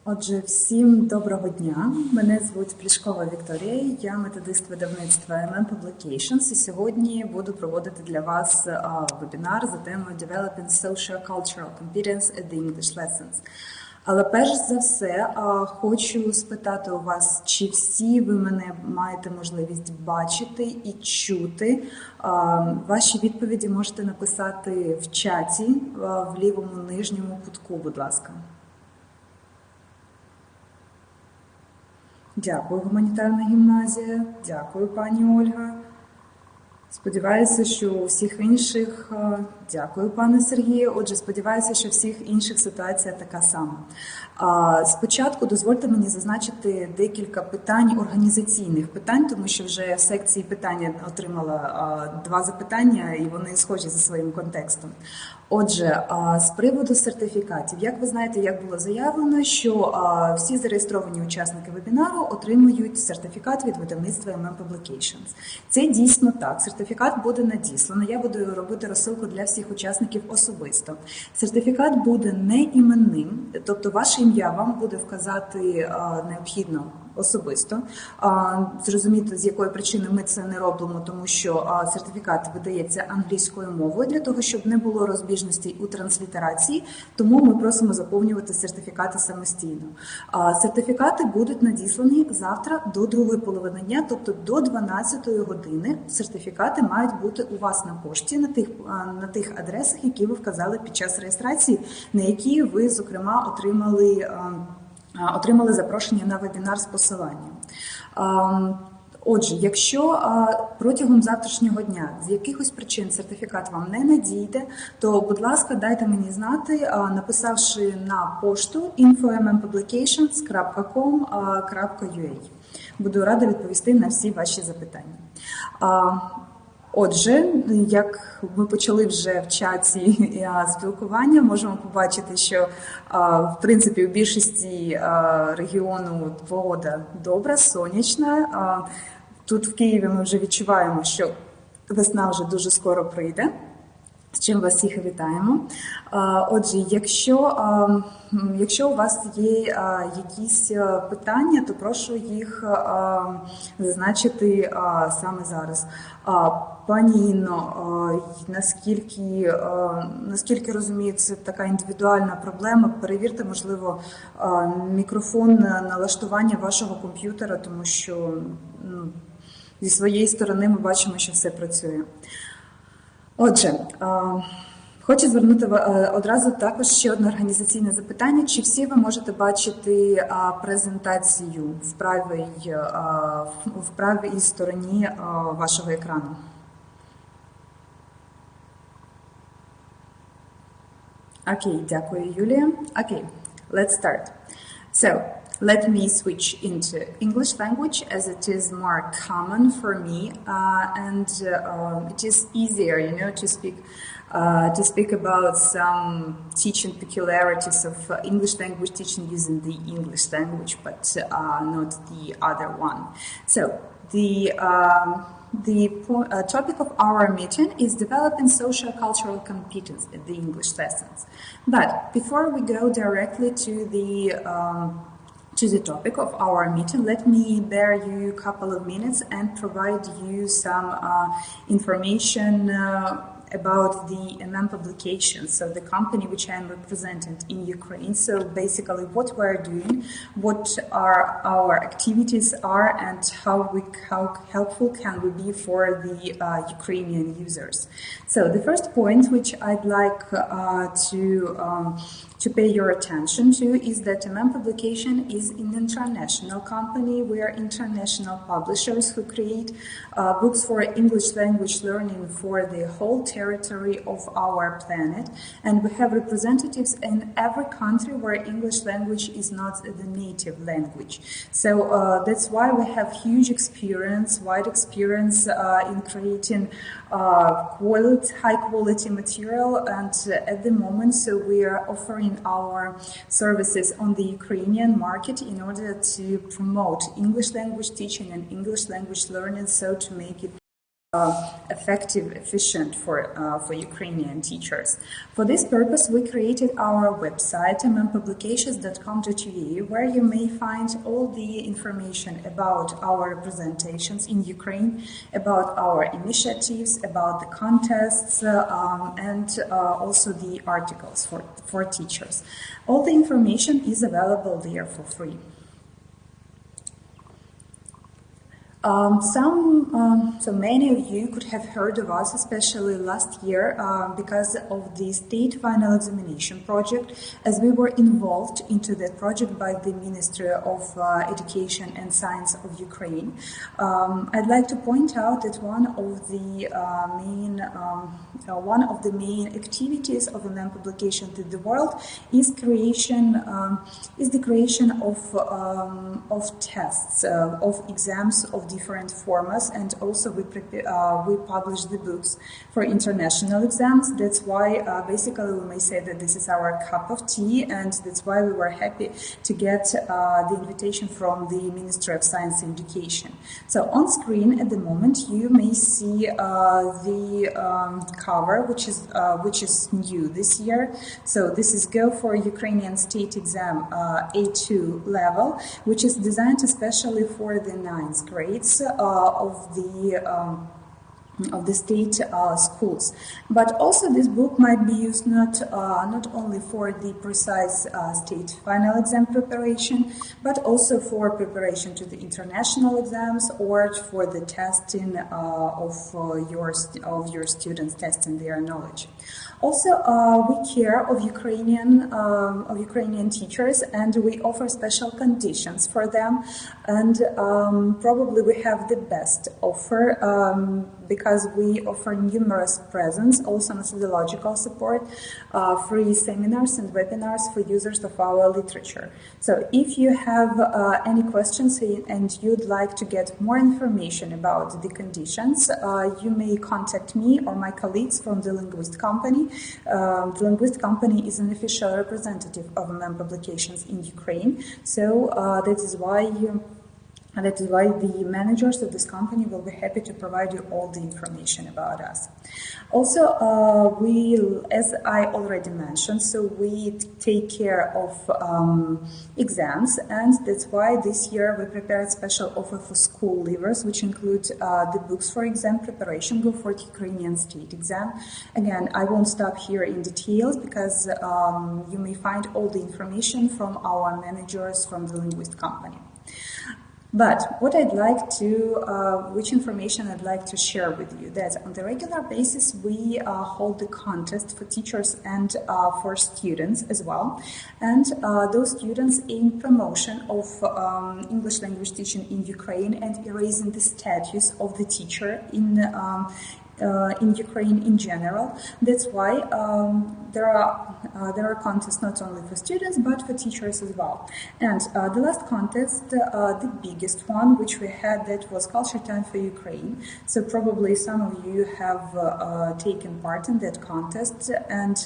Отже, всім доброго дня. Мене звуть Плішкова Вікторія, я методист видавництва MM Publications, і сьогодні буду проводити для вас вебінар за темою Developing Socio-Cultural Competence at the English Lessons. Але перш за все хочу спитати у вас, чи всі ви мене маєте можливість бачити і чути. Ваші відповіді можете написати в чаті в лівому нижньому кутку, будь ласка. Дякую, гуманітарна гімназія. Дякую, пані Ольга. Сподіваюся, що у всіх інших, дякую, пане Сергію. Отже, сподіваюся, що у всіх інших ситуація така сама. Спочатку дозвольте мені зазначити декілька питань, організаційних питань, тому що вже в секції питання отримала 2 запитання, і вони схожі за своїм контекстом. Отже, з приводу сертифікатів. Як ви знаєте, як було заявлено, що всі зареєстровані учасники вебінару отримують сертифікат від видавництва MM Publications. Це дійсно так. Сертифікат буде надіслано. Я буду робити розсилку для всіх учасників особисто. Сертифікат буде не іменним, тобто ваше ім'я вам буде вказати необхідно особисто. Зрозуміти, з якої причини ми це не робимо, тому що сертифікат видається англійською мовою для того, щоб не було розбіжностей у транслітерації, тому ми просимо заповнювати сертифікати самостійно. Сертифікати будуть надіслані завтра до 2-ї половини дня, тобто до 12-ї години сертифікати мають бути у вас на пошті, на тих адресах, які ви вказали під час реєстрації, на які ви, зокрема, отримали запрошення на вебінар з посиланням. Отже, якщо протягом завтрашнього дня з якихось причин сертифікат вам не надійде, то, будь ласка, дайте мені знати, написавши на пошту info@publications.com.ua. Буду рада відповісти на всі ваші запитання. Отже, як ми почали вже в чаті спілкування, можемо побачити, що в принципі у більшості регіону погода добра, сонячна. Тут в Києві ми вже відчуваємо, що весна вже дуже скоро прийде. З чим вас всіх вітаємо. Отже, якщо у вас є якісь питання, то прошу їх зазначити саме зараз. Пані Інно, наскільки розумію, це така індивідуальна проблема. Перевірте, можливо, мікрофон налаштування вашого комп'ютера, тому що зі своєї сторони ми бачимо, що все працює. Отже, хочу звернути одразу також ще одне організаційне запитання. Чи всі ви можете бачити презентацію в правій стороні вашого екрану? Окей, дякую, Юлія. Окей, let's start. So, let me switch into English language as it is more common for me and it is easier, to speak about some teaching peculiarities of English language teaching using the English language, but not the other one. So, the topic of our meeting is developing socio-cultural competence at the English lessons. But before we go directly to the topic of our meeting, let me bear you a couple of minutes and provide you some information about the MM Publications, so the company which I am representing in Ukraine. So basically what we're doing, what our activities are, and how helpful can we be for the Ukrainian users. So the first point which I'd like to pay your attention to is that MM Publication is an international company. We are international publishers who create books for English language learning for the whole territory of our planet. And we have representatives in every country where English language is not the native language. So that's why we have wide experience in creating high quality material. And at the moment, so we are offering our services on the Ukrainian market in order to promote English language teaching and English language learning, so to make it effective, efficient for Ukrainian teachers. For this purpose, we created our website, mmpublications.com.ua, where you may find all the information about our representations in Ukraine, about our initiatives, about the contests, and also the articles for teachers. All the information is available there for free. So many of you could have heard of us, especially last year, because of the state final examination project, as we were involved into that project by the Ministry of Education and Science of Ukraine. I'd like to point out that one of the main activities of Publications in the world is the creation of tests, of exams of different formats, and also we publish the books for international exams. That's why basically we may say that this is our cup of tea, and that's why we were happy to get the invitation from the Ministry of Science and Education. So on screen at the moment you may see the cover, which is new this year. So this is Go for Ukrainian State Exam A2 level, which is designed especially for the 9th grades of the state schools. But also this book might be used not only for the precise state final exam preparation, but also for preparation to the international exams or for the testing of your students, testing their knowledge. Also, we care of Ukrainian teachers, and we offer special conditions for them. And probably we have the best offer because we offer numerous presents, also methodological support, free seminars and webinars for users of our literature. So if you have any questions and you'd like to get more information about the conditions, you may contact me or my colleagues from the Linguist Company. The Linguist Company is an official representative of Publications in Ukraine, so that is why the managers of this company will be happy to provide you all the information about us. Also, as I already mentioned, so we take care of exams, and that's why this year we prepared special offer for school leavers, which include the books for exam preparation, Go for Ukrainian State Exam. Again, I won't stop here in details because you may find all the information from our managers from the Linguist Company. But which information I'd like to share with you, that on the regular basis we hold the contest for teachers and for students as well, and those students aim promotion of English language teaching in Ukraine and raising the status of the teacher in Ukraine in general. That's why there are contests not only for students but for teachers as well. And the last contest, the biggest one which we had, that was Culture Time for Ukraine. So probably some of you have taken part in that contest, and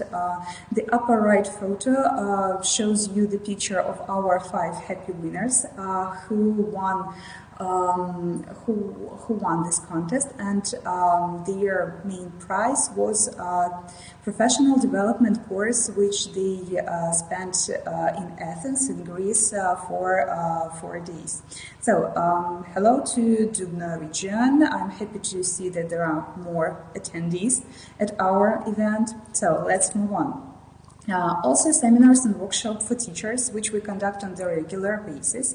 the upper right photo shows you the picture of our 5 happy winners who won this contest, and their main prize was a professional development course which they spent in Athens in Greece for 4 days. So hello to Dubna region. I'm happy to see that there are more attendees at our event. So let's move on. Also seminars and workshops for teachers, which we conduct on the regular basis.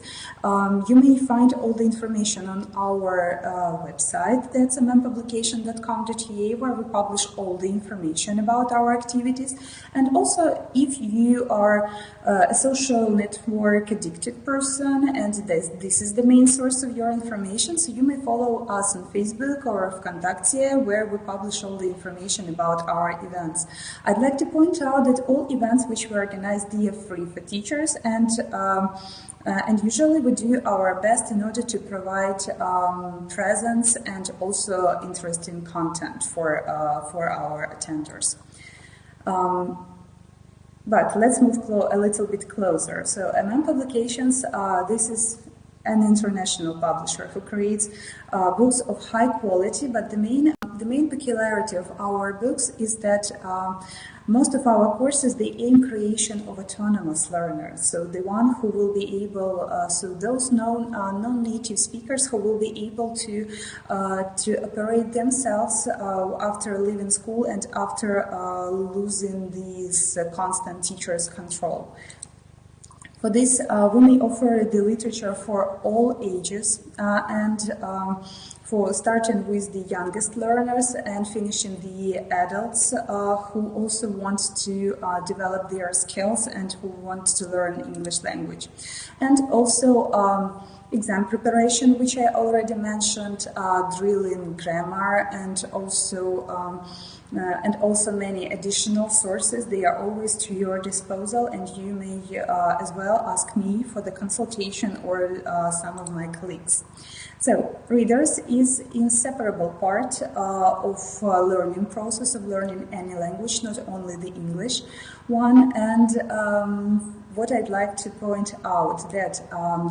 You may find all the information on our website, that's mmpublication.com.ua, where we publish all the information about our activities. And also, if you are a social network addicted person and this is the main source of your information, so you may follow us on Facebook or Vkontakte, where we publish all the information about our events. I'd like to point out that all events which we organize, they are free for teachers, and usually we do our best in order to provide presents and also interesting content for our attenders. But let's move a little bit closer. So Publications, this is an international publisher who creates books of high quality, but the main peculiarity of our books is that most of our courses, they aim creation of autonomous learners. So the one who will be able, so those non-native speakers who will be able to operate themselves after leaving school and after losing these constant teachers' control. For this, we may offer the literature for all ages and for starting with the youngest learners and finishing the adults who also want to develop their skills and who want to learn English language. And also exam preparation, which I already mentioned, drilling grammar, and also many additional sources. They are always to your disposal, and you may as well ask me for the consultation or some of my colleagues. So, readers is inseparable part of learning process of learning any language, not only the English one. And what I'd like to point out that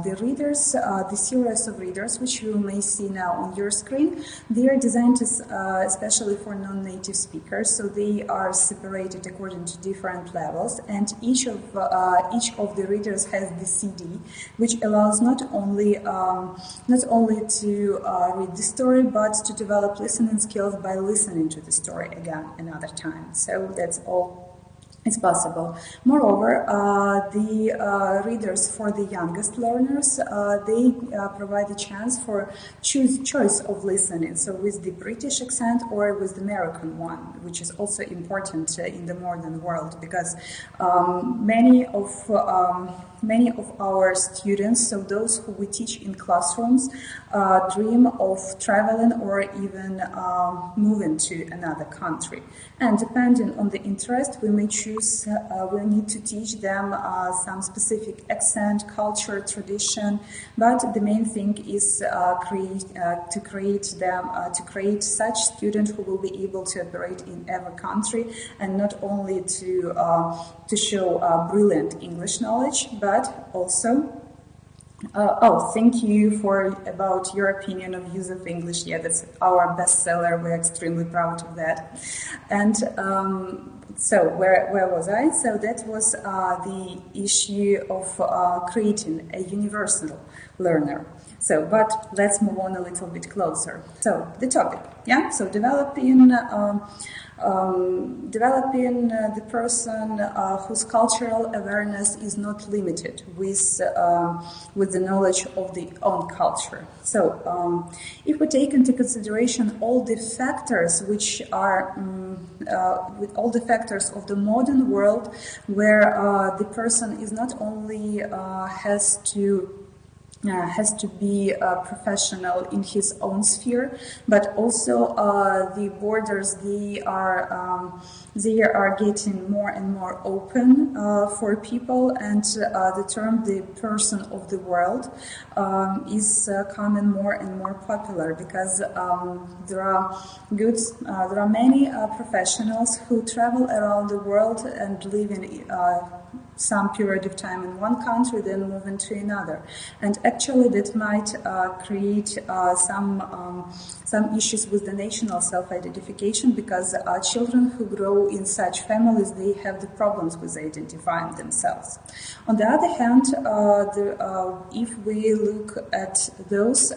the readers, the series of readers, which you may see now on your screen, they are designed especially for non-native speakers. So they are separated according to different levels, and each of the readers has the CD, which allows not only to read the story, but to develop listening skills by listening to the story again another time. So that's all. It's possible. Moreover, the readers for the youngest learners, they provide a chance for choice of listening. So with the British accent or with the American one, which is also important in the modern world, because many of our students, so those who we teach in classrooms, dream of traveling or even moving to another country. And depending on the interest, we may choose, we need to teach them some specific accent, culture, tradition, but the main thing is to create such students who will be able to operate in every country, and not only to show brilliant English knowledge, but also thank you about your opinion of use of English. Yeah, that's our bestseller. We're extremely proud of that. And so where was I? So that was the issue of creating a universal learner. So, but let's move on a little bit closer. So the topic, yeah. So developing the person whose cultural awareness is not limited with the knowledge of the own culture. So, if we take into consideration all the factors which are with all the factors of the modern world, where the person is not only has to be a professional in his own sphere, but also the borders, they are getting more and more open for people, and the term "the person of the world" is becoming more and more popular, because there are many professionals who travel around the world and live in some period of time in one country, then move into another, and actually that might create some issues with the national self-identification, because children who grow in such families, they have the problems with identifying themselves. On the other hand, if we look at those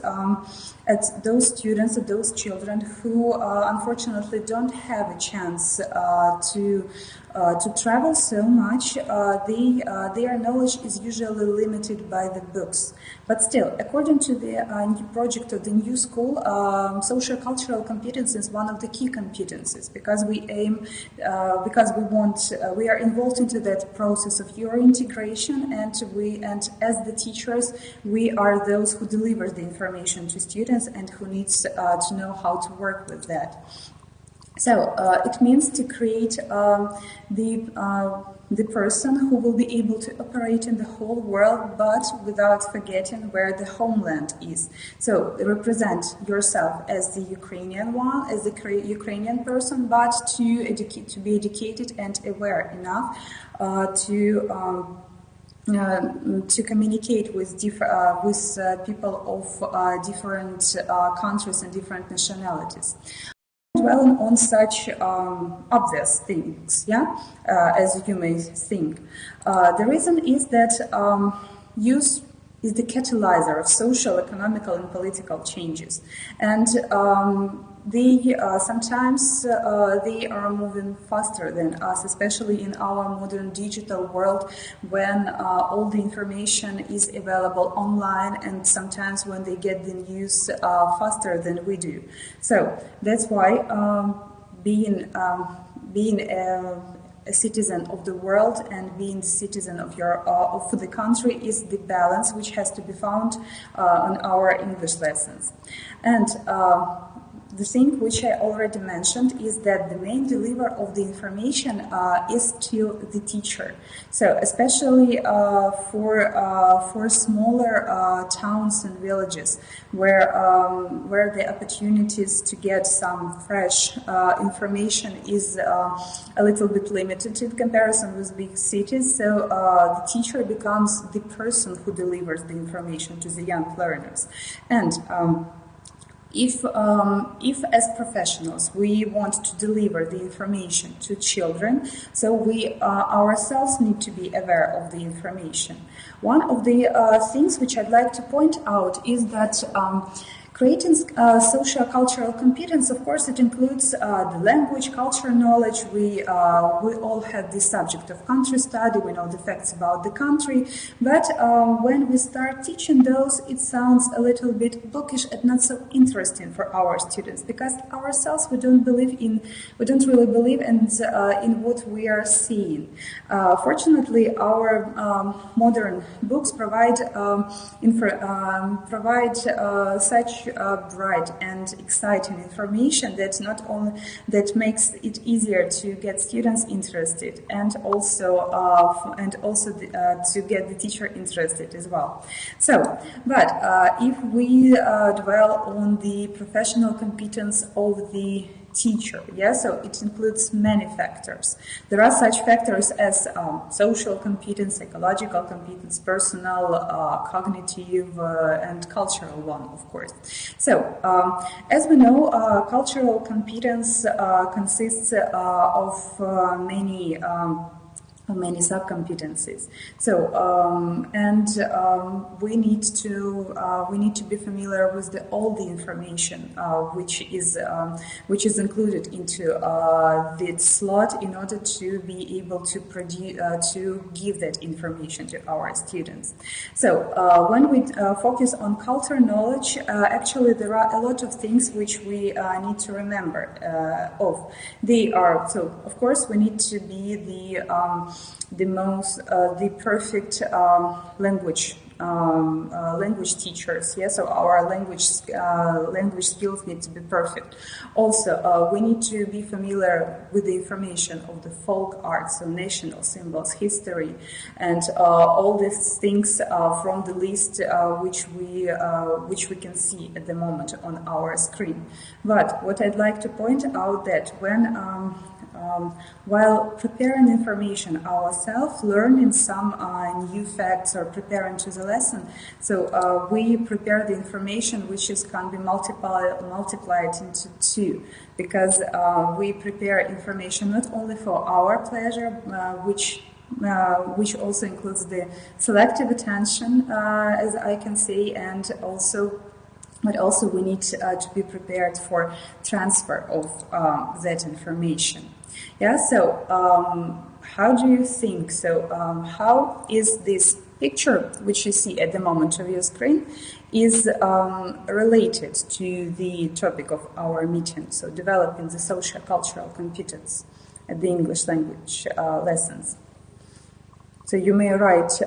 students, at those children who unfortunately don't have a chance to travel so much, their knowledge is usually limited by the books. But still, according to the new project of the New School, socio-cultural competence is one of the key competencies, because we are involved into that process of your integration, and as the teachers, we are those who deliver the information to students and who needs to know how to work with that. So it means to create the person who will be able to operate in the whole world, but without forgetting where the homeland is. So represent yourself as the Ukrainian one, as the Ukrainian person, but to be educated and aware enough to communicate with people of different countries and different nationalities. Dwelling on such obvious things, yeah, as you may think. The reason is that use is the catalyzer of social, economical, and political changes, and they sometimes they are moving faster than us, especially in our modern digital world, when all the information is available online, and sometimes when they get the news faster than we do. So that's why being a citizen of the world and being a citizen of the country is the balance which has to be found on our English lessons. And the thing which I already mentioned is that the main deliverer of the information is still the teacher. So especially for smaller towns and villages where the opportunities to get some fresh information is a little bit limited in comparison with big cities. So the teacher becomes the person who delivers the information to the young learners. And if as professionals we want to deliver the information to children, so we ourselves need to be aware of the information. One of the things which I'd like to point out is that creating socio-cultural competence, of course, it includes the language, culture, knowledge. We all have this subject of country study. We know the facts about the country. But when we start teaching those, it sounds a little bit bookish and not so interesting for our students, because ourselves we don't really believe in what we are seeing. Fortunately, our modern books provide such bright and exciting information that not only that makes it easier to get students interested and also to get the teacher interested as well. So, but if we dwell on the professional competence of the teacher, yeah, so it includes many factors. There are such factors as social competence, psychological competence, personal, cognitive, and cultural one, of course. So, as we know, cultural competence consists of many sub-competencies. So, we need to be familiar with all the information which is included into the slot in order to be able to to give that information to our students. So, when we focus on cultural knowledge, actually there are a lot of things which we need to remember of. They are, so of course we need to be the perfect language teachers. Yeah, so our language skills need to be perfect. Also, we need to be familiar with the information of the folk art, so national symbols, history, and all these things from the list which we can see at the moment on our screen. But what I'd like to point out that when while preparing information ourselves, learning some new facts or preparing to the lesson, so we prepare the information which can be multiplied into two, because we prepare information not only for our pleasure, which also includes the selective attention, as I can say, and also. But also we need to be prepared for transfer of that information. Yeah, so how do you think? So how is this picture, which you see at the moment of your screen, is related to the topic of our meeting, so developing the socio-cultural competence at the English language lessons? So you may write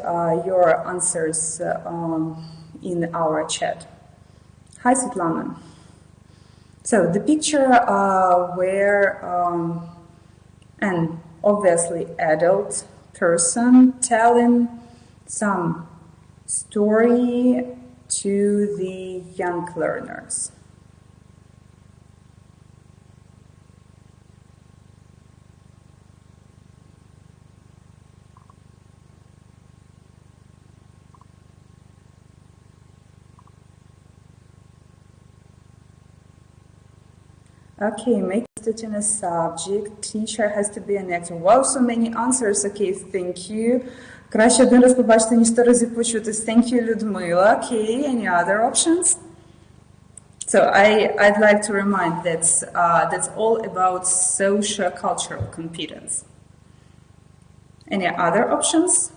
your answers in our chat. Hi, Svetlana. So the picture where an obviously adult person telling some story to the young learners. Okay, make it in a subject. Teacher has to be an actor. Wow, so many answers. Okay, thank you. Краще один раз побачити, ніж 100 разів почутись. Thank you, Людмила. Okay, any other options? So I'd like to remind that's all about socio-cultural competence. Any other options?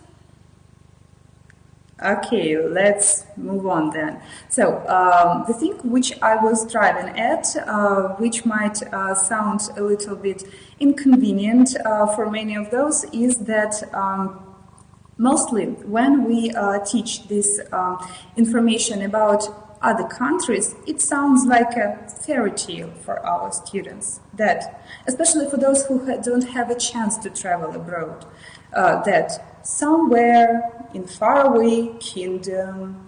Okay, let's move on then. So the thing which I was driving at, which might sound a little bit inconvenient for many of those, is that mostly when we teach this information about other countries, it sounds like a fairy tale for our students. That, especially for those who don't have a chance to travel abroad, that somewhere in faraway kingdom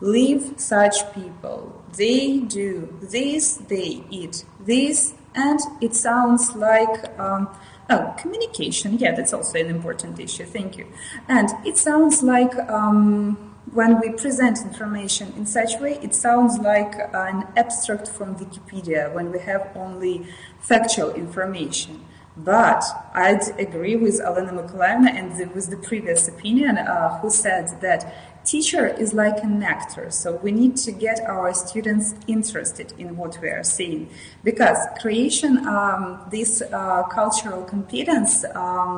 live such people. They do this, they eat this, and it sounds like communication. Yeah, that's also an important issue. Thank you. And it sounds like when we present information in such way, it sounds like an abstract from Wikipedia when we have only factual information. But I'd agree with Alena Mykolaievna and with the previous opinion who said that teacher is like an actor, so we need to get our students interested in what we are saying, because creation, this cultural competence,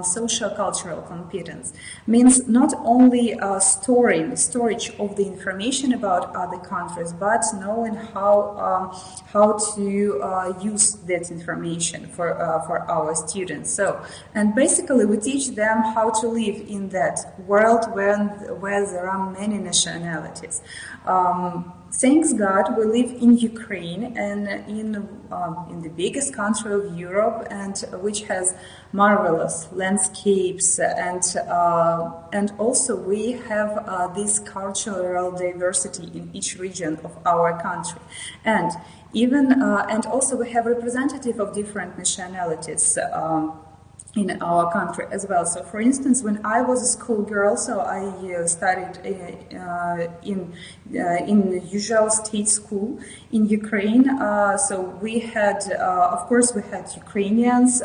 social cultural competence, means not only storage of the information about other countries, but knowing how to use that information for our students. So, and basically we teach them how to live in that world where there are many nationalities. Thanks God, we live in Ukraine and in the biggest country of Europe, and which has marvelous landscapes, and also we have this cultural diversity in each region of our country, and even and also we have representative of different nationalities in our country as well. So, for instance, when I was a schoolgirl, so I studied in the usual state school in Ukraine. So we had, of course, we had Ukrainians.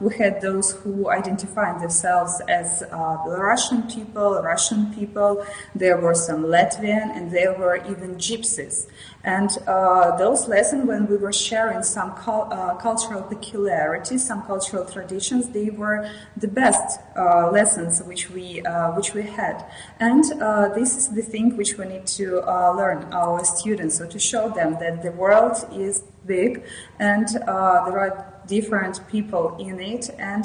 We had those who identified themselves as Belarusian people, Russian people. There were some Latvian, and there were even gypsies. And those lessons, when we were sharing some cultural peculiarities, some cultural traditions, they were the best lessons which we had. And this is the thing which we need to learn our students, so to show them that the world is big and there are different people in it, and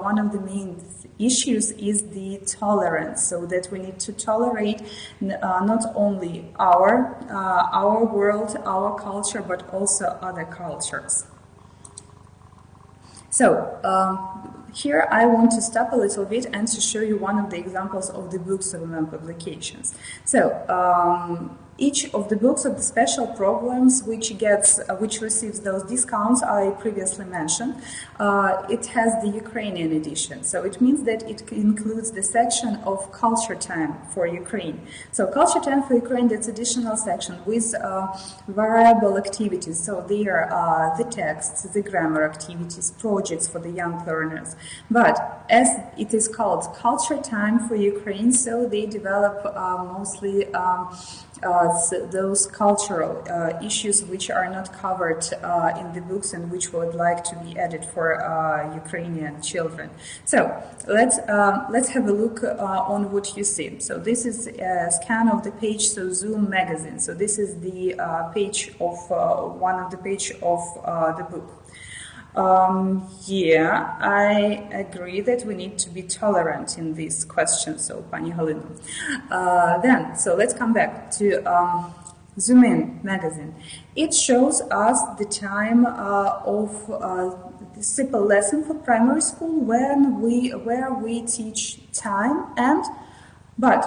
one of the main issues is the tolerance, so that we need to tolerate not only our world, our culture, but also other cultures. So here I want to stop a little bit and to show you one of the examples of the books of UMM publications. So each of the books of the special programs which receives those discounts I previously mentioned, it has the Ukrainian edition. So it means that it includes the section of culture time for Ukraine. So culture time for Ukraine, that's additional section with variable activities. So there are the texts, the grammar activities, projects for the young learners. But as it is called culture time for Ukraine, so they develop mostly those cultural issues which are not covered in the books and which would like to be added for Ukrainian children. So let's have a look on what you see. So this is a scan of the page, so Zoom magazine. So this is the page of one of the page of the book. Yeah, I agree that we need to be tolerant in this question, so Pani Halina. Then, so let's come back to Zoom In magazine. It shows us the time of the simple lesson for primary school where we teach time but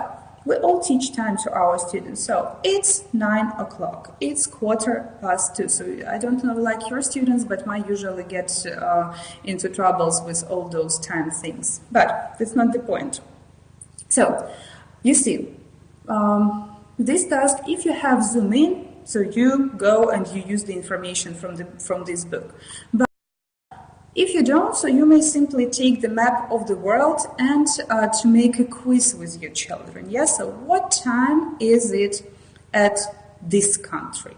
we all teach time to our students. So it's 9 o'clock. It's 2:15. So I don't know like your students, but I usually get into troubles with all those time things. But that's not the point. So you see, this task, if you have Zoom In, So you go and you use the information from this book. But if you don't, so you may simply take the map of the world and to make a quiz with your children. Yes, so what time is it at this country?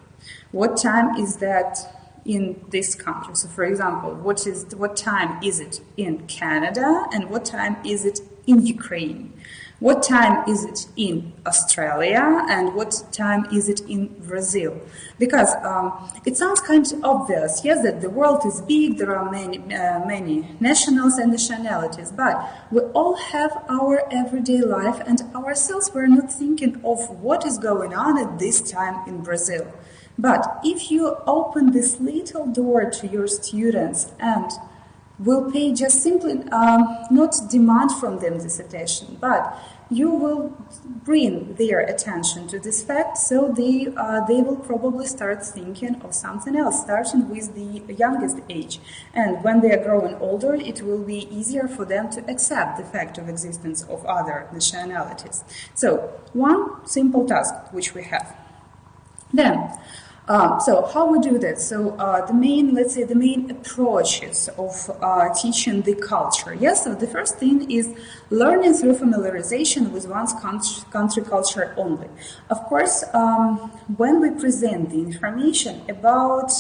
What time is that in this country? So for example, what time is it in Canada and what time is it in Ukraine? What time is it in Australia and what time is it in Brazil? Because it sounds kind of obvious, yes, that the world is big, there are many nationals and nationalities, but we all have our everyday life and ourselves we're not thinking of what is going on at this time in Brazil. But if you open this little door to your students and will pay just simply, not demand from them this attention, but you will bring their attention to this fact, so they will probably start thinking of something else, starting with the youngest age. And when they are growing older, it will be easier for them to accept the fact of existence of other nationalities. So, one simple task which we have. Then, so how we do that? So the main approaches of teaching the culture. Yes, so the first thing is learning through familiarization with one's country culture only. Of course, when we present the information about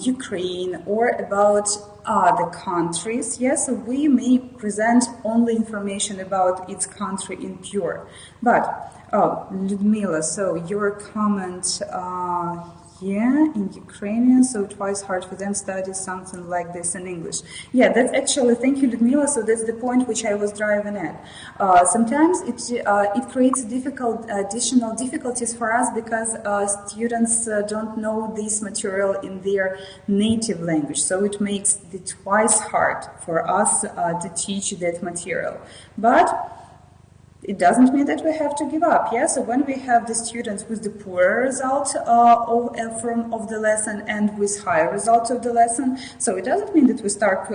Ukraine or about other countries, yes, so we may present only information about its country in pure. But Ludmila, so your comment, in Ukrainian, so it was hard for them to study something like this in English. Yeah, that's actually, thank you, Ludmila, so that's the point which I was driving at. Sometimes it creates additional difficulties for us because students don't know this material in their native language, so it makes it twice hard for us to teach that material. But it doesn't mean that we have to give up. Yeah, so when we have the students with the poorer result of the lesson and with higher results of the lesson, so it doesn't mean that we stop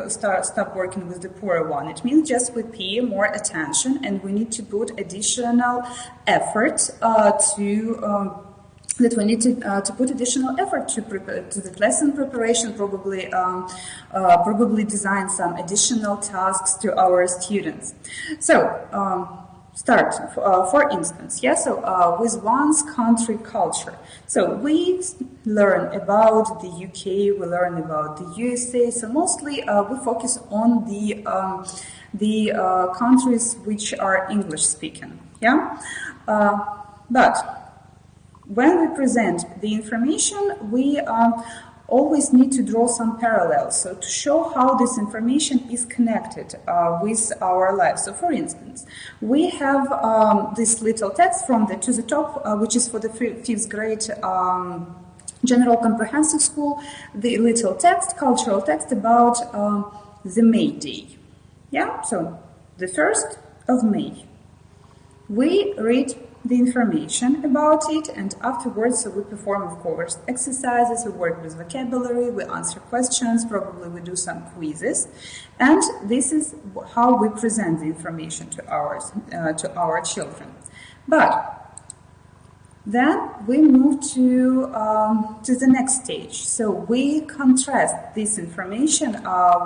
working with the poorer one. It means just we pay more attention and we need to put additional effort that we need to put additional effort to the lesson preparation, probably design some additional tasks to our students. So. Start, for instance, so with one's country culture. So we learn about the UK, we learn about the USA, so mostly we focus on the countries which are English speaking, yeah? But when we present the information, we always need to draw some parallels, so to show how this information is connected with our lives. So, for instance, we have this little text from the to the top, which is for the fifth grade general comprehensive school. The little text, cultural text about the May Day. Yeah, so the 1st of May. We read the information about it, and afterwards so we perform, of course, exercises, we work with vocabulary, we answer questions, probably we do some quizzes, and this is how we present the information to our children. But then we move to the next stage. So we contrast this information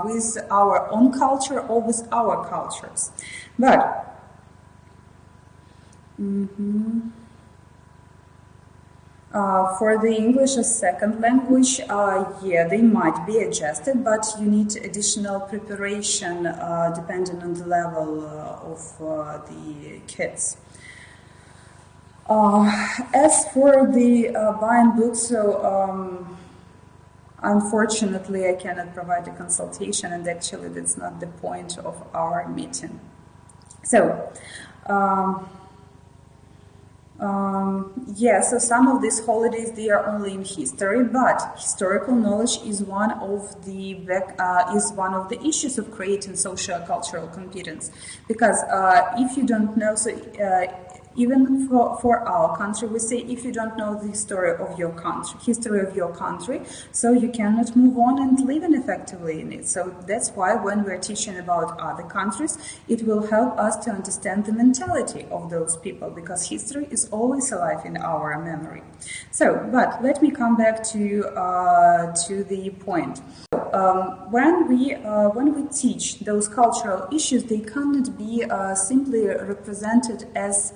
with our own culture or with our cultures. But for the English as second language, they might be adjusted, but you need additional preparation depending on the level of the kids. As for the buying books, so unfortunately I cannot provide a consultation, and actually that's not the point of our meeting. So, so some of these holidays, they are only in history, but historical knowledge is one of the issues of creating socio-cultural competence. Because if you don't know, so Even for our country, we say if you don't know the history of your country, so you cannot move on and live effectively in it. So that's why when we're teaching about other countries, it will help us to understand the mentality of those people, because history is always alive in our memory. So, but let me come back to the point. When we teach those cultural issues, they cannot be simply represented as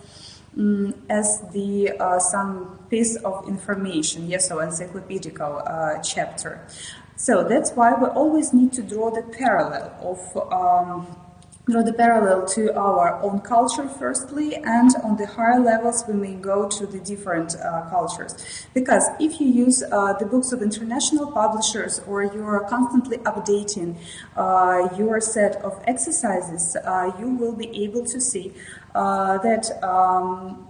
some piece of information, yes, or encyclopedical chapter. So that's why we always need to draw the parallel to our own culture firstly, and on the higher levels we may go to the different cultures. Because if you use the books of international publishers, or you are constantly updating your set of exercises, you will be able to see that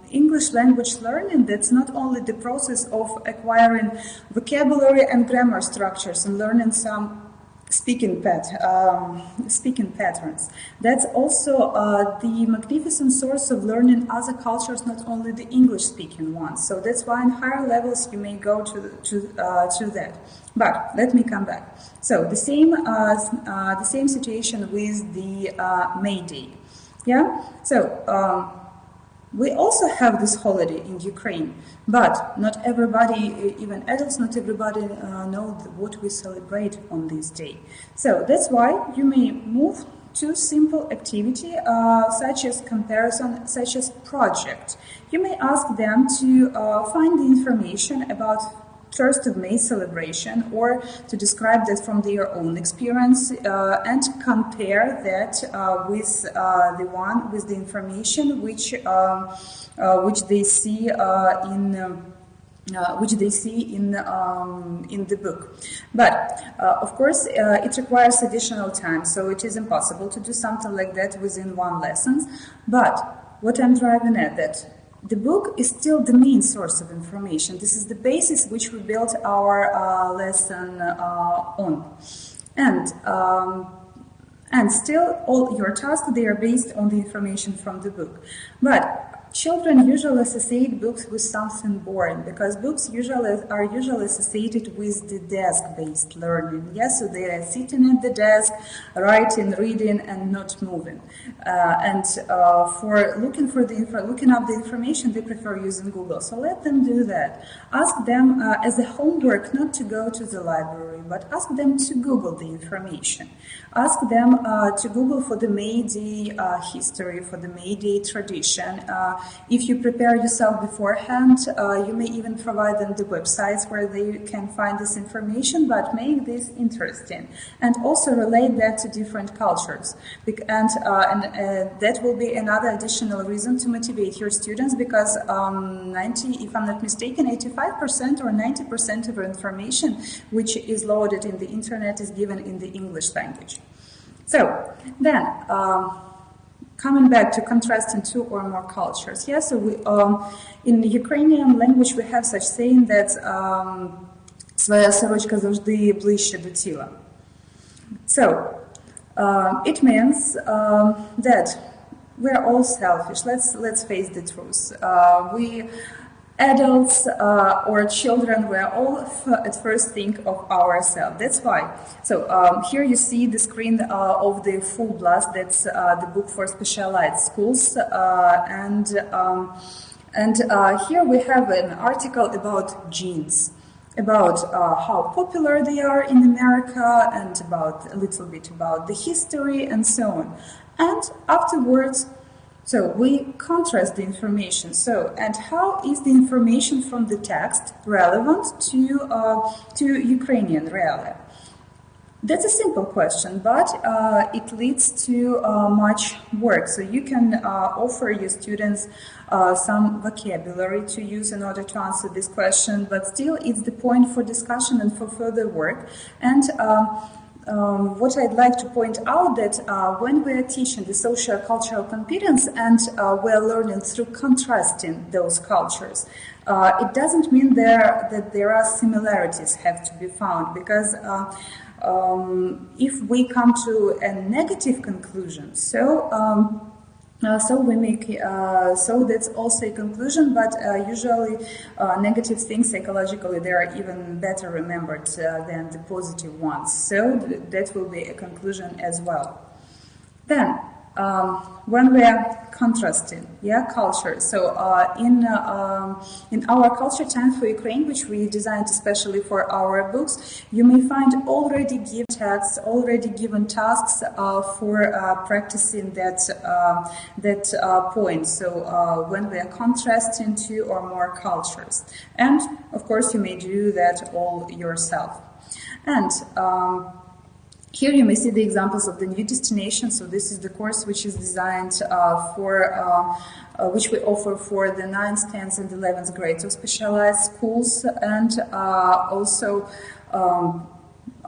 English language learning, that's not only the process of acquiring vocabulary and grammar structures and learning some speaking patterns. That's also the magnificent source of learning other cultures, not only the English-speaking ones. So that's why in higher levels you may go to that. But let me come back. So the same situation with the May Day. Yeah. So. We also have this holiday in Ukraine, but not everybody, even adults, not everybody know what we celebrate on this day. So that's why you may move to simple activity such as comparison, such as project. You may ask them to find the information about 1st of May celebration, or to describe that from their own experience and compare that with the information which they see in the book. But of course it requires additional time, so it is impossible to do something like that within one lesson. But what I'm driving at, that the book is still the main source of information. This is the basis which we built our lesson on. And still all your tasks, they are based on the information from the book. But children usually associate books with something boring, because books are usually associated with the desk-based learning. Yes, so they are sitting at the desk, writing, reading, and not moving. For looking up the information, they prefer using Google. So let them do that. Ask them as a homework not to go to the library, but ask them to Google the information. Ask them to Google for the May Day history, for the May Day tradition. If you prepare yourself beforehand, you may even provide them the websites where they can find this information, but make this interesting. And also relate that to different cultures. And that will be another additional reason to motivate your students, because if I'm not mistaken, 85% or 90% of information which is loaded in the internet is given in the English language. So then, coming back to contrasting two or more cultures. Yeah, so in the Ukrainian language we have such saying that своя сорочка завжди ближче до тіла. So it means that we're all selfish. Let's face the truth. We adults or children, we all at first think of ourselves. That's why. So here you see the screen of the Full Blast. That's the book for specialized schools, and here we have an article about jeans, about how popular they are in America, and about a little bit about the history and so on. And afterwards, so we contrast the information. So, and how is the information from the text relevant to Ukrainian reality? That's a simple question, but it leads to much work. So you can offer your students some vocabulary to use in order to answer this question, but still it's the point for discussion and for further work. And what I'd like to point out that when we are teaching the socio-cultural competence and we are learning through contrasting those cultures, it doesn't mean that there are similarities have to be found, because if we come to a negative conclusion, so So we make so that's also a conclusion, but usually negative things psychologically they are even better remembered than the positive ones. So that will be a conclusion as well. Then, when we are contrasting, culture. So in our culture time for Ukraine, which we designed especially for our books, you may find already given texts, already given tasks for practicing that point. So when we are contrasting two or more cultures, and of course you may do that all yourself, and. Here you may see the examples of the new destination. So this is the course which is designed which we offer for the 9th, 10th, and 11th grades of specialized schools, and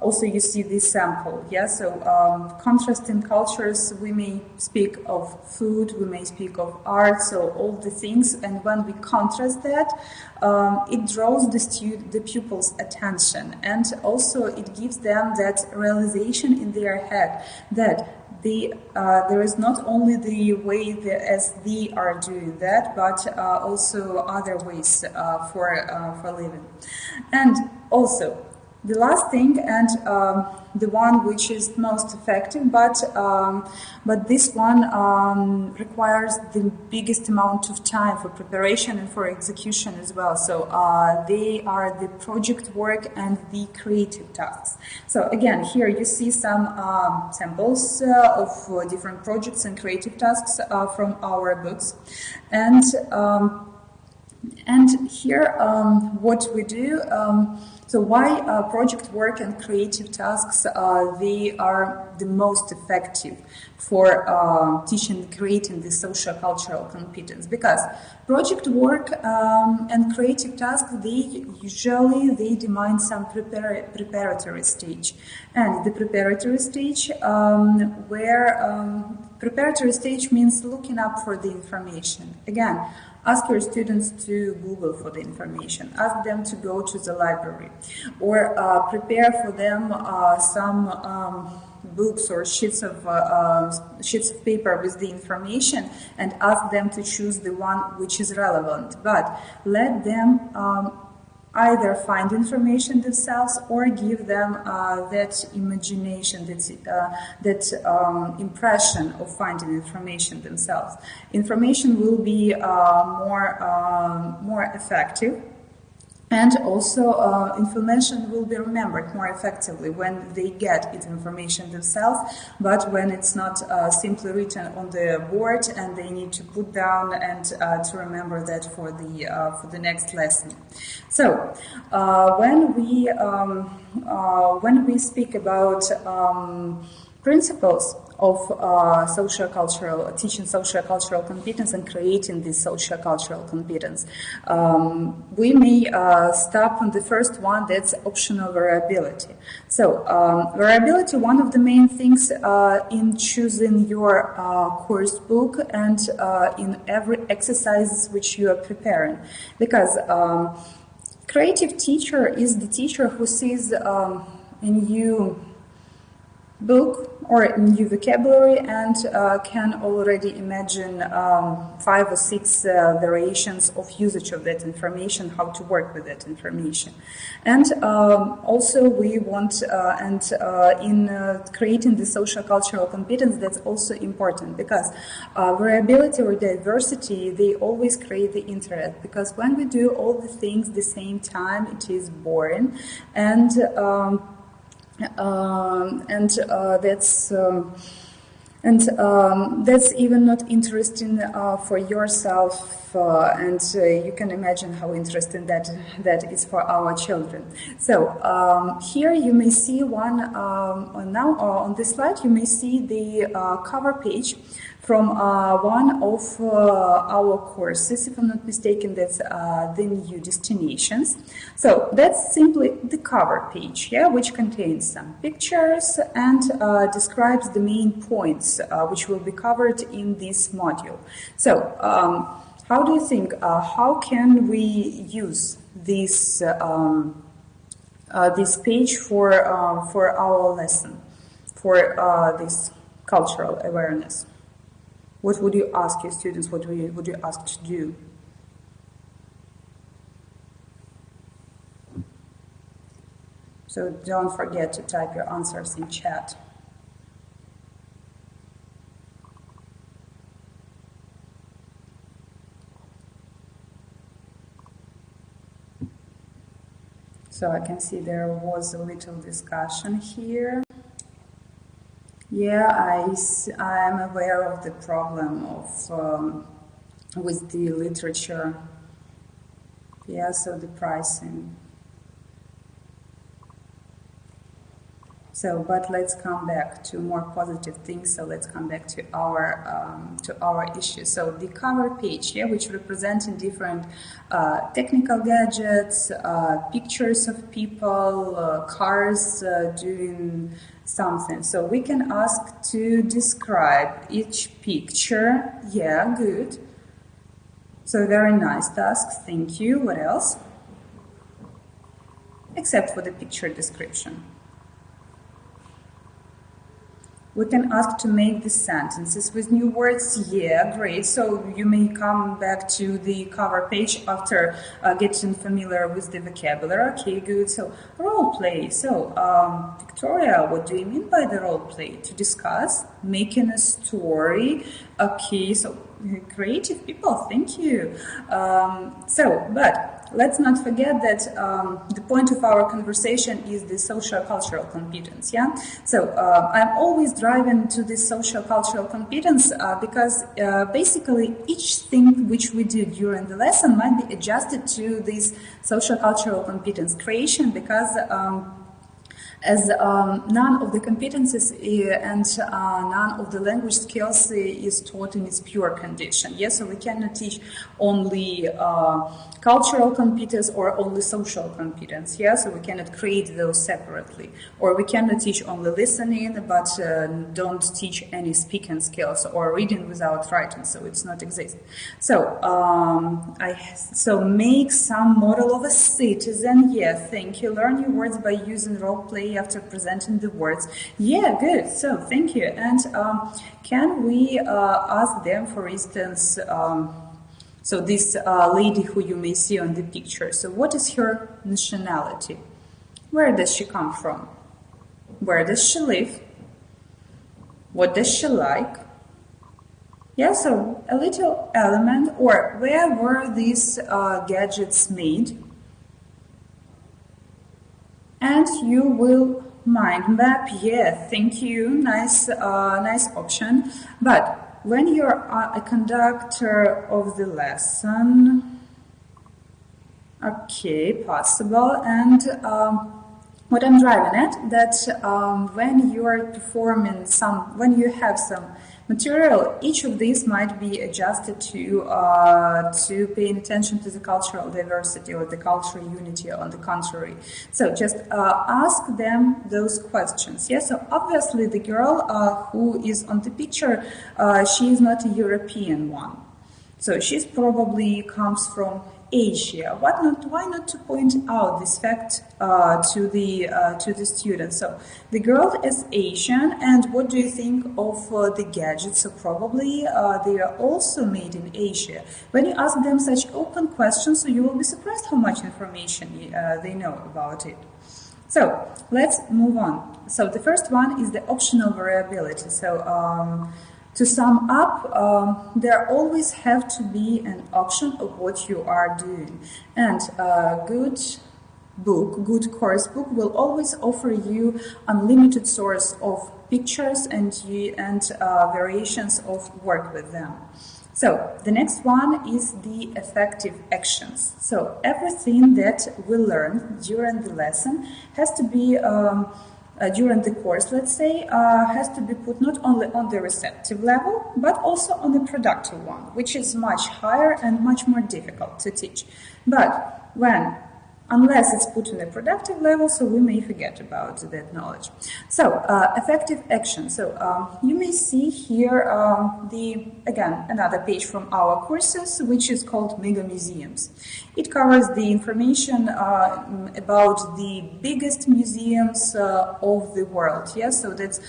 also you see this sample, so contrasting cultures, we may speak of food, we may speak of art, so all the things, and when we contrast that, it draws the pupils' attention, and also it gives them that realization in their head that there is not only the way as they are doing that, but also other ways for living. And also, the last thing, and the one which is most effective, but this one requires the biggest amount of time for preparation and for execution as well. So they are the project work and the creative tasks. So again, here you see some samples of different projects and creative tasks from our books, and here what we do. So why project work and creative tasks, they are the most effective for teaching and creating the social-cultural competence? Because project work and creative tasks, they demand some preparatory stage. And the preparatory stage, preparatory stage means looking up for the information. Again, ask your students to Google for the information. Ask them to go to the library, or prepare for them some books or sheets of paper with the information, and ask them to choose the one which is relevant. But let them either find information themselves or give them that imagination, that impression of finding information themselves. Information will be more effective. And also, information will be remembered more effectively when they get its information themselves, but when it's not simply written on the board and they need to put down and to remember that for the next lesson. So, when we speak about principles of teaching social-cultural competence and creating this social-cultural competence, we may stop on the first one, that's optional variability. So variability, one of the main things in choosing your course book and in every exercise which you are preparing, because creative teacher is the teacher who sees a new book or a new vocabulary and can already imagine 5 or 6 variations of usage of that information, how to work with that information. And also we want, in creating the social-cultural competence, that's also important, because variability or diversity, they always create the interest, because when we do all the things at the same time, it is boring, and that's even not interesting for yourself, and you can imagine how interesting that is for our children. So here you may see on this slide you may see the cover page from one of our courses. If I'm not mistaken, that's the new destinations. So that's simply the cover page, which contains some pictures and describes the main points which will be covered in this module. So how do you think, how can we use this this page for our lesson, for this cultural awareness? What would you ask your students? What would you ask to do? So don't forget to type your answers in chat. So I can see there was a little discussion here. Yeah, I am aware of the problem of with the literature. Yeah, so the pricing. So, but let's come back to more positive things. So let's come back to our issue. So the cover page here, which representing different technical gadgets, pictures of people, cars doing something. So we can ask to describe each picture. Yeah, good. So very nice task. Thank you. What else? Except for the picture description. We can ask to make the sentences with new words. Yeah, great. So you may come back to the cover page after getting familiar with the vocabulary. Okay, good. So role play. So Victoria, what do you mean by the role play? To discuss, making a story. Okay, so creative people. Thank you. But let's not forget that the point of our conversation is the social-cultural competence, yeah? So I'm always driving to this social-cultural competence because basically each thing which we do during the lesson might be adjusted to this social-cultural competence creation because as none of the competences and none of the language skills is taught in its pure condition. Yes, so we cannot teach only cultural competence or only social competence. Yeah, so we cannot create those separately. Or we cannot teach only listening, but don't teach any speaking skills or reading without writing. So it's not exist. So so make some model of a citizen. Yeah, thank you. Learn new words by using role play after presenting the words. Yeah, good. So thank you. And can we ask them, for instance, so this lady who you may see on the picture, so what is her nationality? Where does she come from? Where does she live? What does she like? Yeah, so a little element, or where were these gadgets made? And you will mind map. Yeah, thank you. Nice, nice option. But when you're a conductor of the lesson, okay, possible. And what I'm driving at, that when you are performing when you have some material, each of these might be adjusted to paying attention to the cultural diversity or the cultural unity on the contrary. So just ask them those questions. Yeah, so obviously the girl who is on the picture, she is not a European one. So she's probably comes from Asia. Why not to point out this fact to the students? So the girl is Asian, and what do you think of the gadgets? So probably they are also made in Asia. When you ask them such open questions, so you will be surprised how much information they know about it. So let's move on. So the first one is the optional variability. So to sum up, there always have to be an option of what you are doing. And a good course book will always offer you unlimited source of pictures and variations of work with them. So the next one is the effective actions. So everything that we learn during the lesson has to be during the course, let's say, has to be put not only on the receptive level, but also on the productive one, which is much higher and much more difficult to teach. But when unless it's put on a productive level, so we may forget about that knowledge. So, effective action. So, you may see here again, another page from our courses, which is called Mega Museums. It covers the information about the biggest museums of the world. Yes, so that's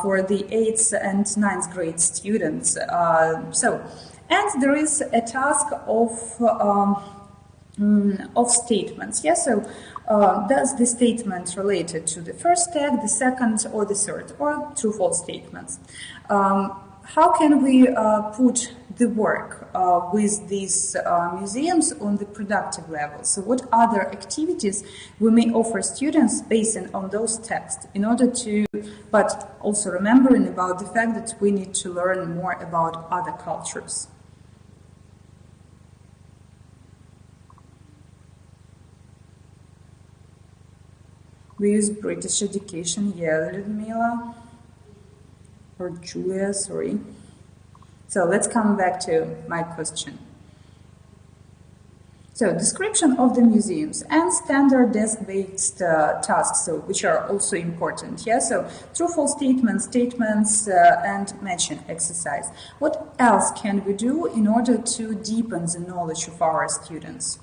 for the 8th and 9th grade students. And there is a task of statements. Yes, so does the statement related to the first tag, the second, or the third, or true-false statements? How can we put the work with these museums on the productive level? So what other activities we may offer students based on those texts in order to, but also remembering about the fact that we need to learn more about other cultures. We use British education, yeah, Ludmila, or Julia, sorry. So let's come back to my question. So, description of the museums and standard desk-based tasks, so which are also important. Yeah, so true-false statements, and matching exercise. What else can we do in order to deepen the knowledge of our students?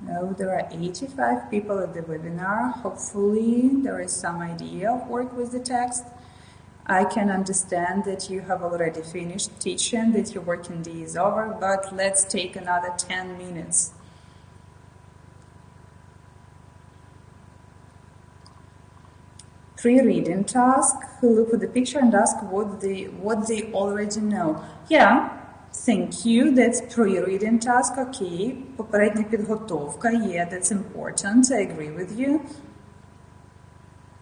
No, there are 85 people at the webinar. Hopefully there is some idea of work with the text. I can understand that you have already finished teaching, that your working day is over, but let's take another 10 minutes. Pre-reading task, look at the picture and ask what they already know. Yeah. Thank you. That's pre-reading task. Okay. Попередня підготовка. Yeah, that's important. I agree with you.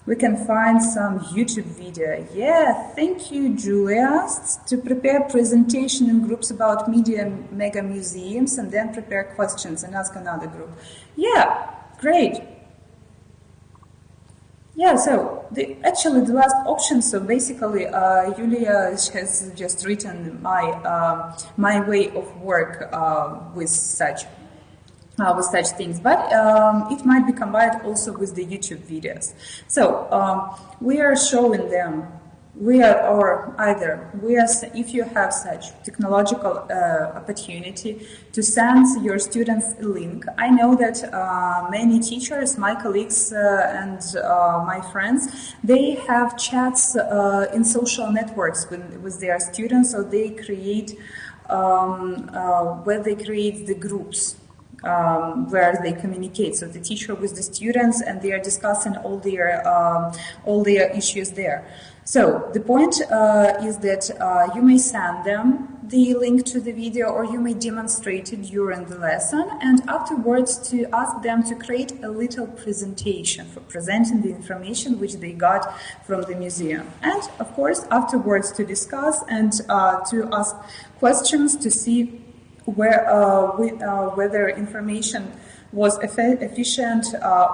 We can find some YouTube video. Yeah, thank you, Julia. To prepare presentation in groups about mega museums and then prepare questions and ask another group. Yeah, great. Yeah, so actually the last option, so basically Yulia has just written my way of work with such things, but it might be combined also with the YouTube videos. So we are showing them, if you have such technological opportunity to send your students a link. I know that many teachers, my colleagues and my friends, they have chats in social networks with their students, so they create the groups where they communicate. So the teacher with the students, and they are discussing all their issues there. So the point is that you may send them the link to the video, or you may demonstrate it during the lesson, and afterwards to ask them to create a little presentation for presenting the information which they got from the museum. And of course, afterwards to discuss and to ask questions to see whether information was efficient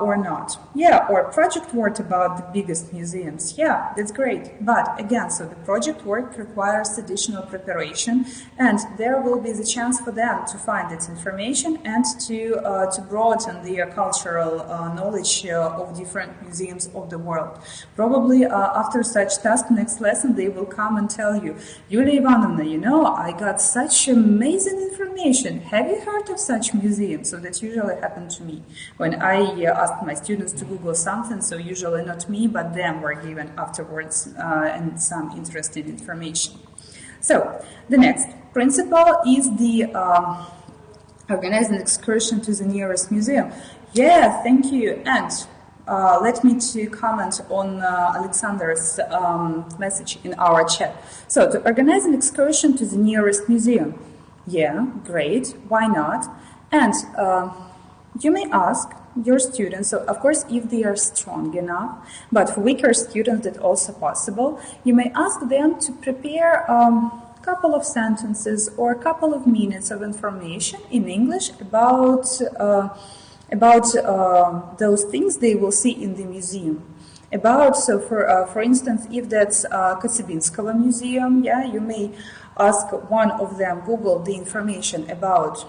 or not. Yeah, or project work about the biggest museums. Yeah, that's great. But again, so the project work requires additional preparation, and there will be the chance for them to find its information and to broaden their cultural knowledge of different museums of the world. Probably after such task, next lesson, they will come and tell you, Yulia Ivanovna, you know, I got such amazing information. Have you heard of such museums? So that usually happened to me when I asked my students to Google something. So usually not me, but them were given afterwards and some interesting information. So the next principle is the organize an excursion to the nearest museum. Yeah, thank you. And let me to comment on Alexander's message in our chat. So to organize an excursion to the nearest museum. Yeah, great. Why not? And you may ask your students, so of course if they are strong enough, but for weaker students that's also possible, you may ask them to prepare a couple of sentences or a couple of minutes of information in English about those things they will see in the museum. about. So for instance, if that's Kotsybinskого Museum, yeah, you may ask one of them, Google the information about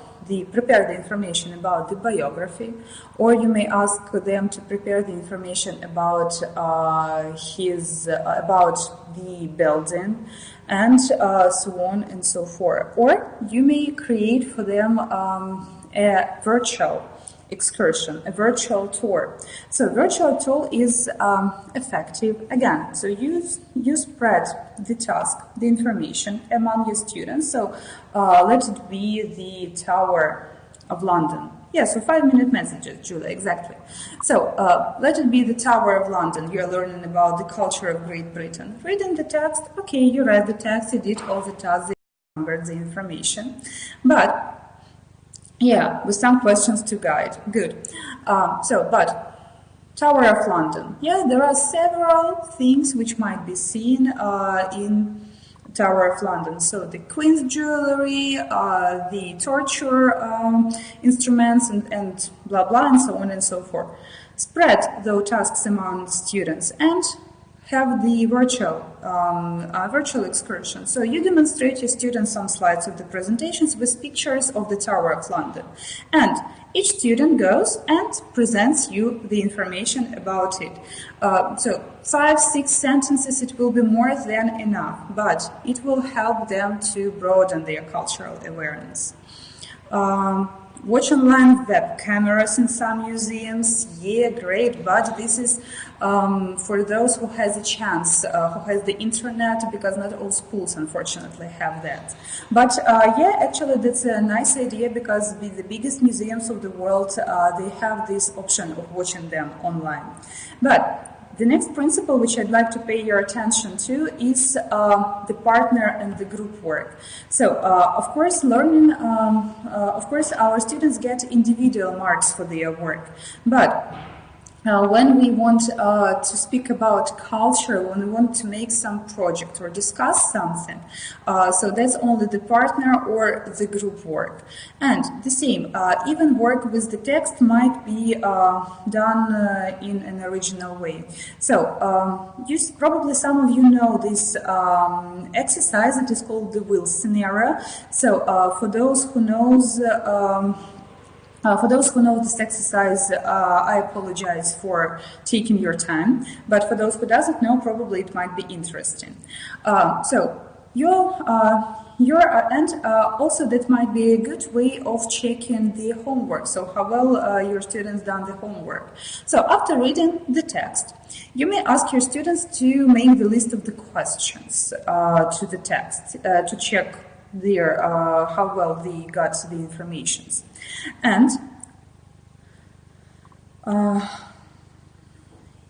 prepare the information about the biography, or you may ask them to prepare the information about about the building, and so on and so forth. Or you may create for them a virtual excursion, a virtual tour. So virtual tour is effective again. So you spread the task, the information among your students. So let it be the Tower of London. Yeah, so 5-minute messages, Julia, exactly. So let it be the Tower of London. You're learning about the culture of Great Britain. Reading the text, okay, you read the text, you did all the tasks, you remembered the information. But yeah, with some questions to guide. Good. But Tower of London. Yeah, there are several things which might be seen in Tower of London. So the Queen's jewelry, the torture instruments, and blah blah, and so on and so forth. Spread those tasks among students and have the virtual excursion. So you demonstrate your students some slides of the presentations with pictures of the Tower of London. And each student goes and presents you the information about it. So 5-6 sentences, it will be more than enough, but it will help them to broaden their cultural awareness. Watch online web cameras in some museums. Yeah, great, but this is for those who has a chance, who has the internet, because not all schools unfortunately have that. But yeah, actually that's a nice idea, because with the biggest museums of the world, they have this option of watching them online. But the next principle which I'd like to pay your attention to is the partner and the group work. So, of course, our students get individual marks for their work, but when we want to speak about culture, when we want to make some project or discuss something, so that's only the partner or the group work. And the same, even work with the text might be done in an original way. So probably some of you know this exercise. It is called the wheel scenario. So for those who know this exercise, I apologize for taking your time, but for those who doesn't know, probably it might be interesting. Also that might be a good way of checking the homework, so how well your students done the homework. So after reading the text, you may ask your students to make the list of the questions to the text to check their how well they got the information. And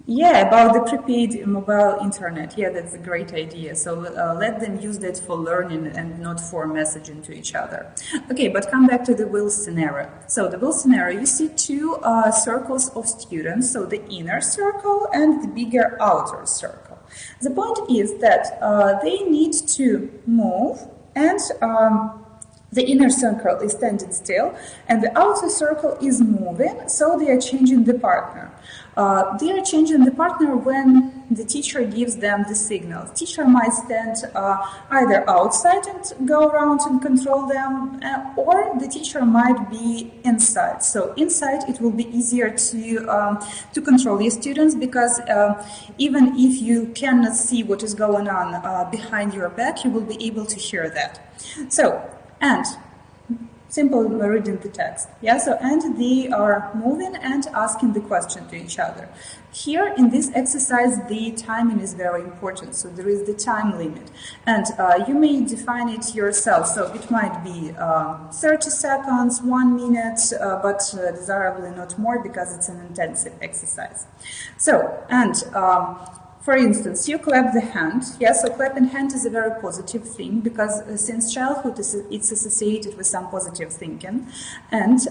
yeah, about the prepaid mobile internet. Yeah, that's a great idea. So let them use that for learning and not for messaging to each other. Okay, but come back to the wheel scenario. So the wheel scenario, you see two circles of students. So the inner circle and the bigger outer circle. The point is that they need to move, and the inner circle is standing still, and the outer circle is moving, so they are changing the partner. They are changing the partner when the teacher gives them the signal. Teacher might stand either outside and go around and control them, or the teacher might be inside. So inside it will be easier to control your students, because even if you cannot see what is going on behind your back, you will be able to hear that. So, and simple reading the text. Yeah, so and they are moving and asking the question to each other. Here in this exercise, the timing is very important. So there is the time limit, and you may define it yourself. So it might be 30 seconds, 1 minute, but desirably not more, because it's an intensive exercise. So, and for instance, you clap the hand. Yeah, so clapping hand is a very positive thing, because since childhood it's associated with some positive thinking. And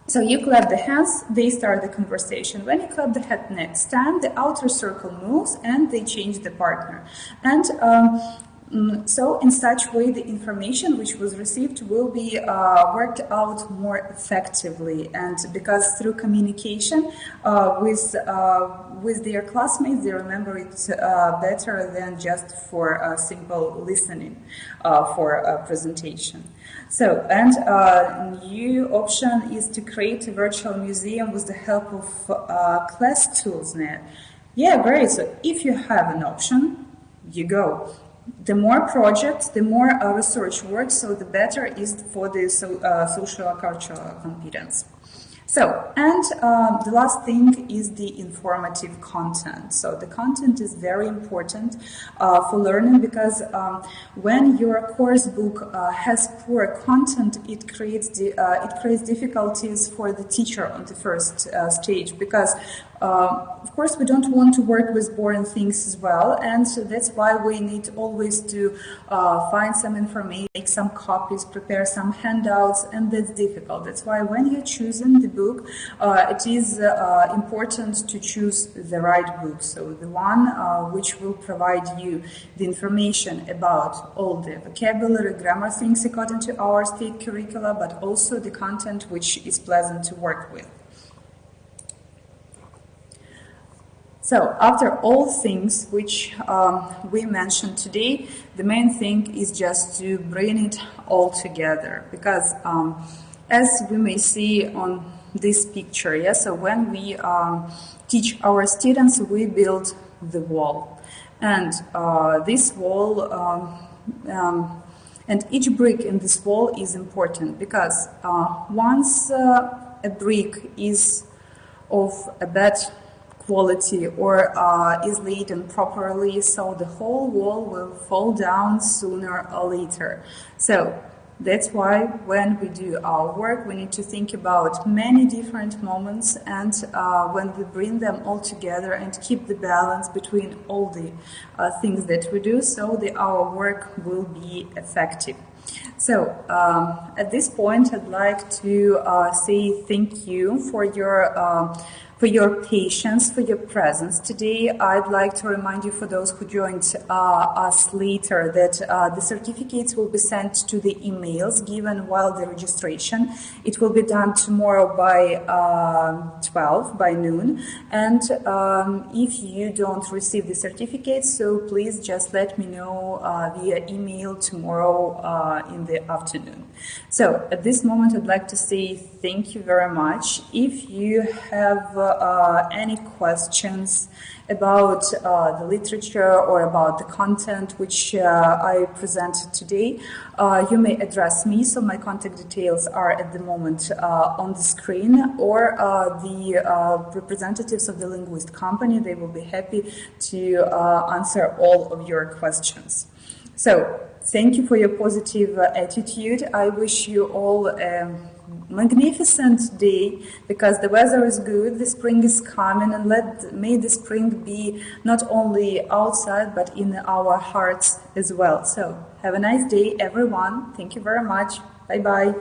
so you clap the hands, they start the conversation. When you clap the hand next time, the outer circle moves and they change the partner. And So in such way, the information which was received will be worked out more effectively, and because through communication with their classmates, they remember it better than just for simple listening for a presentation. So, and new option is to create a virtual museum with the help of ClassTools.net. Yeah, great. So if you have an option, you go. The more projects, the more research work, so the better is for the social cultural competence. So, and the last thing is the informative content. So the content is very important for learning, because when your course book has poor content, it creates difficulties for the teacher on the first stage, because of course, we don't want to work with boring things as well, and so that's why we need always to find some information, make some copies, prepare some handouts, and that's difficult. That's why when you're choosing the book, it is important to choose the right book, so the one which will provide you the information about all the vocabulary, grammar things according to our state curricula, but also the content which is pleasant to work with. So after all things which we mentioned today, the main thing is just to bring it all together, because as we may see on this picture, yeah, so when we teach our students, we build the wall, and this wall and each brick in this wall is important, because once a brick is of a bad quality or is laid improperly, so the whole wall will fall down sooner or later. So that's why when we do our work, we need to think about many different moments, and when we bring them all together and keep the balance between all the things that we do, so our work will be effective. So at this point, I'd like to say thank you for your patience, for your presence today. I'd like to remind you, for those who joined us later, that the certificates will be sent to the emails given while the registration. It will be done tomorrow by 12, by noon. And if you don't receive the certificates, so please just let me know via email tomorrow in the afternoon. So at this moment, I'd like to say thank you very much. If you have any questions about the literature or about the content which I presented today, you may address me. So my contact details are at the moment on the screen, or the representatives of the Linguist Company. They will be happy to answer all of your questions. So thank you for your positive attitude. I wish you all a magnificent day, because the weather is good, the spring is coming, and may the spring be not only outside but in our hearts as well. So have a nice day, everyone. Thank you very much. Bye-bye.